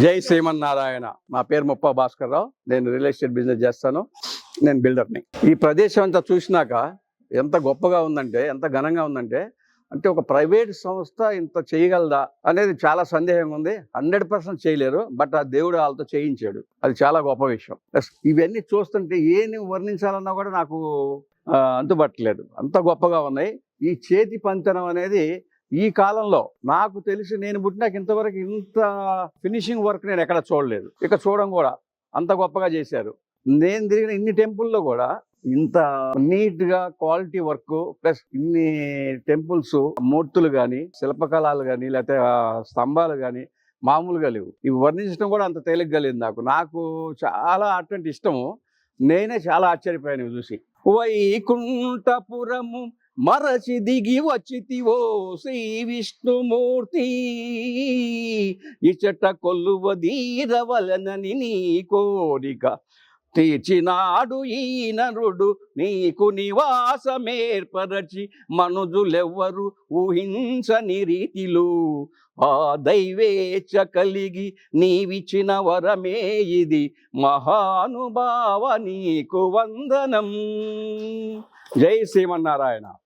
జై శ్రీమన్నారాయణ. నా పేరు ముప్పా భాస్కర్ రావు. నేను రియల్ ఎస్టేట్ బిజినెస్ చేస్తాను. నేను బిల్డర్ని. ఈ ప్రదేశం అంతా చూసినాక ఎంత గొప్పగా ఉందంటే, ఎంత ఘనంగా ఉందంటే, అంటే ఒక ప్రైవేట్ సంస్థ ఇంత చేయగలదా అనేది చాలా సందేహంగా ఉంది. 100% చేయలేరు. బట్ ఆ దేవుడు వాళ్ళతో చేయించాడు. అది చాలా గొప్ప విషయం. ఇవన్నీ చూస్తుంటే ఏని వర్ణించాలన్నా కూడా నాకు అంతుపట్టలేదు. అంత గొప్పగా ఉన్నాయి. ఈ చేతి పంచనం అనేది ఈ కాలంలో నాకు తెలిసి నేను పుట్టినాక ఇంతవరకు ఇంత ఫినిషింగ్ వర్క్ నేను ఎక్కడ చూడలేదు. ఇక చూడడం కూడా అంత గొప్పగా చేశారు. నేను తిరిగిన ఇన్ని టెంపుల్లో కూడా ఇంత నీట్ గా క్వాలిటీ వర్క్ ప్లస్ ఇన్ని టెంపుల్స్ మూర్తులు కానీ శిల్పకళలు కానీ లేకపోతే స్తంభాలు కానీ మామూలుగా లేవు. ఇవి వర్ణించడం కూడా అంత తేలిగ్గా లేదు. నాకు చాలా అటువంటి ఇష్టము. నేనే చాలా ఆశ్చర్యపోయాను ఇవి చూసి. వైకుంఠపురము మరచి దిగి వచ్చితివో శ్రీ విష్ణుమూర్తి, ఇచట కొల్లువదీరవలనని నీ కోరిక తీర్చినాడు ఈ నరుడు నీకు నివాసమేర్పరచి మనుజులెవ్వరు ఊహించని రీతిలో ఆ దైవేచ్ఛ కలిగి నీవిచిన వరమే ఇది మహానుభావ నీకు వందనం. జై శ్రీమన్నారాయణ.